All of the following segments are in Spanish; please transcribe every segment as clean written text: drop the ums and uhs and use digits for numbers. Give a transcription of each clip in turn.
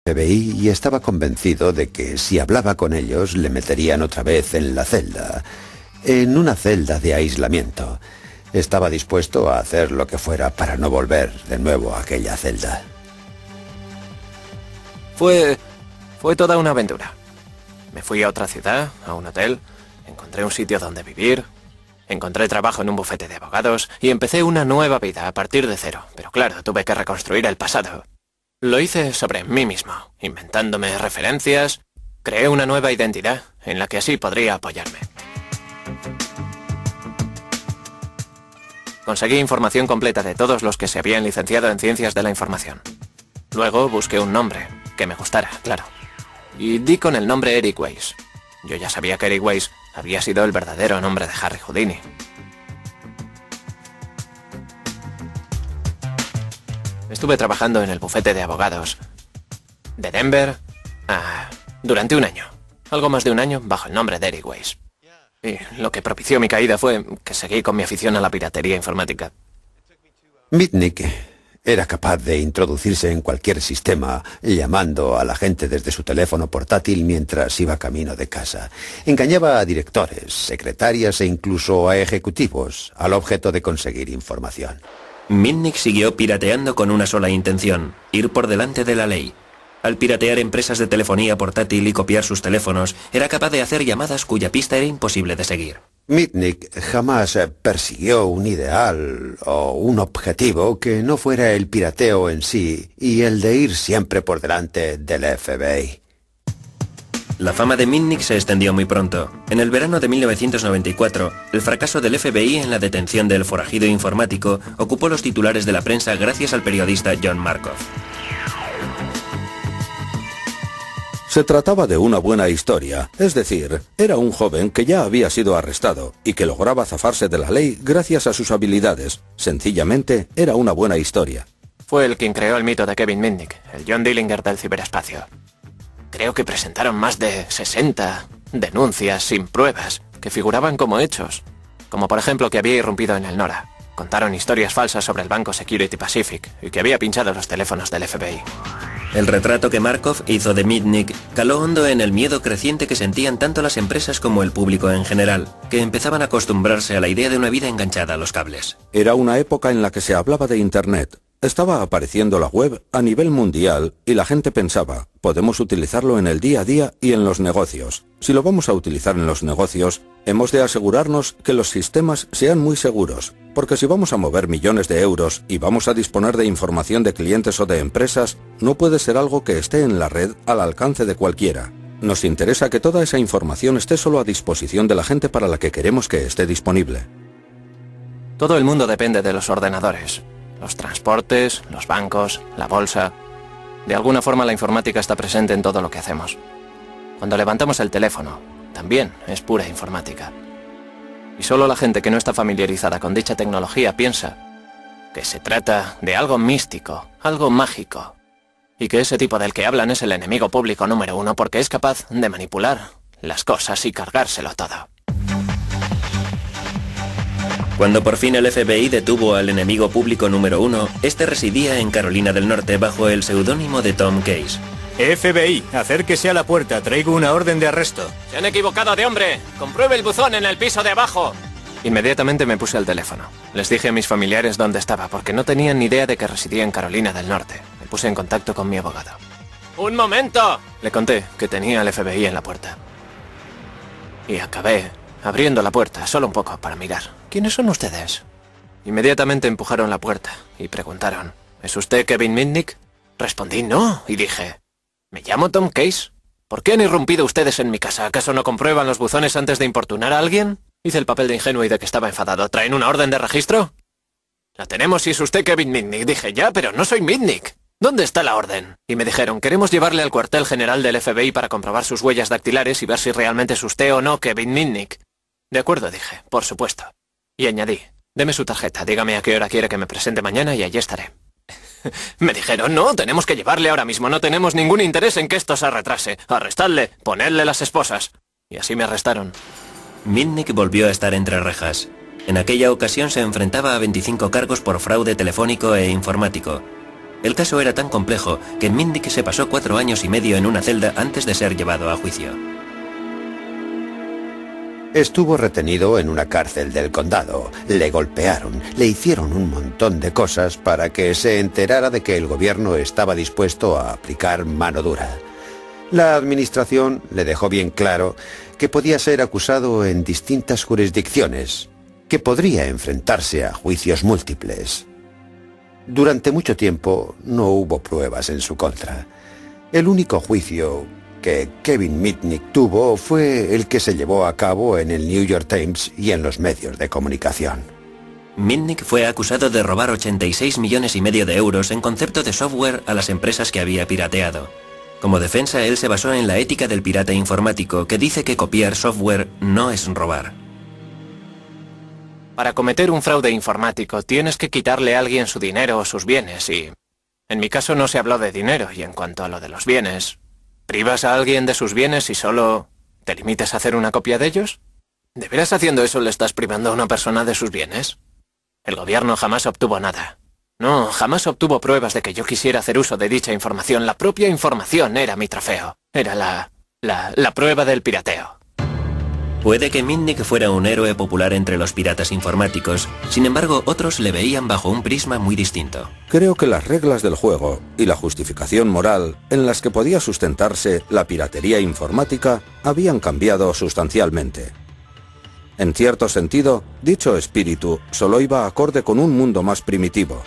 FBI y estaba convencido de que si hablaba con ellos le meterían otra vez en la celda, en una celda de aislamiento. Estaba dispuesto a hacer lo que fuera para no volver de nuevo a aquella celda. Fue toda una aventura. Me fui a otra ciudad, a un hotel, encontré un sitio donde vivir, encontré trabajo en un bufete de abogados y empecé una nueva vida a partir de cero. Pero claro, tuve que reconstruir el pasado. Lo hice sobre mí mismo, inventándome referencias. Creé una nueva identidad en la que así podría apoyarme. Conseguí información completa de todos los que se habían licenciado en Ciencias de la Información. Luego busqué un nombre que me gustara, claro. Y di con el nombre Eric Weiss. Yo ya sabía que Eric Weiss había sido el verdadero nombre de Harry Houdini. Estuve trabajando en el bufete de abogados de Denver durante un año. Algo más de un año bajo el nombre de Eric Weiss. Y lo que propició mi caída fue que seguí con mi afición a la piratería informática. Mitnick era capaz de introducirse en cualquier sistema llamando a la gente desde su teléfono portátil mientras iba camino de casa. Engañaba a directores, secretarias e incluso a ejecutivos al objeto de conseguir información. Mitnick siguió pirateando con una sola intención: ir por delante de la ley. Al piratear empresas de telefonía portátil y copiar sus teléfonos, era capaz de hacer llamadas cuya pista era imposible de seguir. Mitnick jamás persiguió un ideal o un objetivo que no fuera el pirateo en sí y el de ir siempre por delante del FBI. La fama de Mitnick se extendió muy pronto. En el verano de 1994, el fracaso del FBI en la detención del forajido informático ocupó los titulares de la prensa gracias al periodista John Markoff. Se trataba de una buena historia, es decir, era un joven que ya había sido arrestado y que lograba zafarse de la ley gracias a sus habilidades. Sencillamente, era una buena historia. Fue el quien creó el mito de Kevin Mitnick, el John Dillinger del ciberespacio. Creo que presentaron más de 60 denuncias sin pruebas que figuraban como hechos. Como por ejemplo que había irrumpido en el NORA. Contaron historias falsas sobre el banco Security Pacific y que había pinchado los teléfonos del FBI. El retrato que Markoff hizo de Mitnick caló hondo en el miedo creciente que sentían tanto las empresas como el público en general, que empezaban a acostumbrarse a la idea de una vida enganchada a los cables. Era una época en la que se hablaba de Internet. Estaba apareciendo la web a nivel mundial y la gente pensaba, podemos utilizarlo en el día a día y en los negocios. Si lo vamos a utilizar en los negocios, hemos de asegurarnos que los sistemas sean muy seguros, porque si vamos a mover millones de euros y vamos a disponer de información de clientes o de empresas, no puede ser algo que esté en la red al alcance de cualquiera. Nos interesa que toda esa información esté solo a disposición de la gente para la que queremos que esté disponible. Todo el mundo depende de los ordenadores. Los transportes, los bancos, la bolsa. De alguna forma la informática está presente en todo lo que hacemos. Cuando levantamos el teléfono, también es pura informática. Y solo la gente que no está familiarizada con dicha tecnología piensa que se trata de algo místico, algo mágico, y que ese tipo del que hablan es el enemigo público número uno porque es capaz de manipular las cosas y cargárselo todo. Cuando por fin el FBI detuvo al enemigo público número uno, este residía en Carolina del Norte bajo el seudónimo de Tom Case. FBI, acérquese a la puerta, traigo una orden de arresto. ¡Se han equivocado de hombre! ¡Compruebe el buzón en el piso de abajo! Inmediatamente me puse al teléfono. Les dije a mis familiares dónde estaba, porque no tenían ni idea de que residía en Carolina del Norte. Me puse en contacto con mi abogado. ¡Un momento! Le conté que tenía al FBI en la puerta. Y acabé abriendo la puerta, solo un poco, para mirar. ¿Quiénes son ustedes? Inmediatamente empujaron la puerta y preguntaron, ¿es usted Kevin Mitnick? Respondí no, y dije, me llamo Tom Case. ¿Por qué han irrumpido ustedes en mi casa? ¿Acaso no comprueban los buzones antes de importunar a alguien? Hice el papel de ingenuo y de que estaba enfadado. ¿Traen una orden de registro? La tenemos si es usted Kevin Mitnick. Dije, ya, pero no soy Mitnick. ¿Dónde está la orden? Y me dijeron, queremos llevarle al cuartel general del FBI para comprobar sus huellas dactilares y ver si realmente es usted o no Kevin Mitnick. De acuerdo, dije, por supuesto. Y añadí, deme su tarjeta, dígame a qué hora quiere que me presente mañana y allí estaré. Me dijeron, no, tenemos que llevarle ahora mismo, no tenemos ningún interés en que esto se retrase. Arrestadle, ponedle las esposas. Y así me arrestaron. Mitnick volvió a estar entre rejas. En aquella ocasión se enfrentaba a 25 cargos por fraude telefónico e informático. El caso era tan complejo que Mitnick se pasó 4 años y medio en una celda antes de ser llevado a juicio. Estuvo retenido en una cárcel del condado. Le golpearon, le hicieron un montón de cosas para que se enterara de que el gobierno estaba dispuesto a aplicar mano dura. La administración le dejó bien claro que podía ser acusado en distintas jurisdicciones, que podría enfrentarse a juicios múltiples. Durante mucho tiempo no hubo pruebas en su contra. El único juicio que Kevin Mitnick tuvo fue el que se llevó a cabo en el New York Times y en los medios de comunicación. Mitnick fue acusado de robar 86,5 millones de euros en concepto de software a las empresas que había pirateado. Como defensa, él se basó en la ética del pirata informático, que dice que copiar software no es robar. Para cometer un fraude informático tienes que quitarle a alguien su dinero o sus bienes y... En mi caso no se habló de dinero y en cuanto a lo de los bienes... ¿Privas a alguien de sus bienes y solo te limitas a hacer una copia de ellos? ¿De veras haciendo eso le estás privando a una persona de sus bienes? El gobierno jamás obtuvo nada. No, jamás obtuvo pruebas de que yo quisiera hacer uso de dicha información. La propia información era mi trofeo. Era la prueba del pirateo. Puede que Mitnick fuera un héroe popular entre los piratas informáticos, sin embargo, otros le veían bajo un prisma muy distinto. Creo que las reglas del juego y la justificación moral en las que podía sustentarse la piratería informática habían cambiado sustancialmente. En cierto sentido, dicho espíritu solo iba acorde con un mundo más primitivo.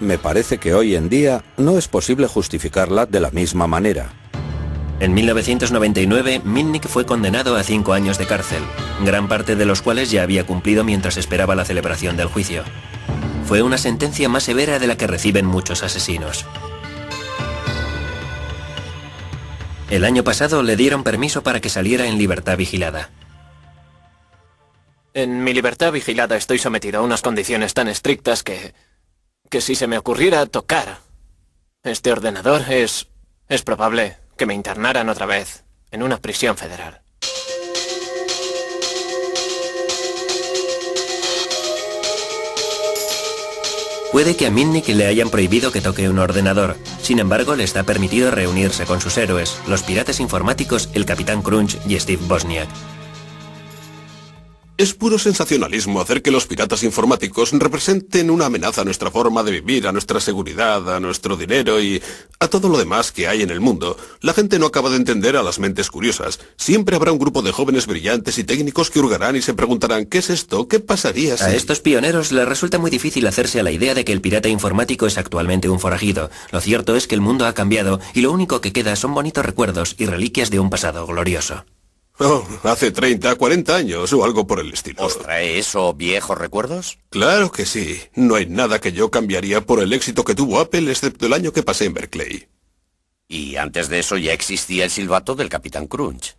Me parece que hoy en día no es posible justificarla de la misma manera. En 1999, Mitnick fue condenado a 5 años de cárcel, gran parte de los cuales ya había cumplido mientras esperaba la celebración del juicio. Fue una sentencia más severa de la que reciben muchos asesinos. El año pasado le dieron permiso para que saliera en libertad vigilada. En mi libertad vigilada estoy sometido a unas condiciones tan estrictas que si se me ocurriera tocar este ordenador es probable que me internaran otra vez en una prisión federal. Puede que a Mitnick le hayan prohibido que toque un ordenador. Sin embargo, le está permitido reunirse con sus héroes, los piratas informáticos, el Capitán Crunch y Steve Wozniak. Es puro sensacionalismo hacer que los piratas informáticos representen una amenaza a nuestra forma de vivir, a nuestra seguridad, a nuestro dinero y a todo lo demás que hay en el mundo. La gente no acaba de entender a las mentes curiosas. Siempre habrá un grupo de jóvenes brillantes y técnicos que hurgarán y se preguntarán ¿qué es esto? ¿Qué pasaría si...? A estos pioneros les resulta muy difícil hacerse a la idea de que el pirata informático es actualmente un forajido. Lo cierto es que el mundo ha cambiado y lo único que queda son bonitos recuerdos y reliquias de un pasado glorioso. Oh, hace 30, 40 años o algo por el estilo. ¿Os trae eso viejos recuerdos? Claro que sí. No hay nada que yo cambiaría por el éxito que tuvo Apple, excepto el año que pasé en Berkeley. Y antes de eso ya existía el silbato del Capitán Crunch.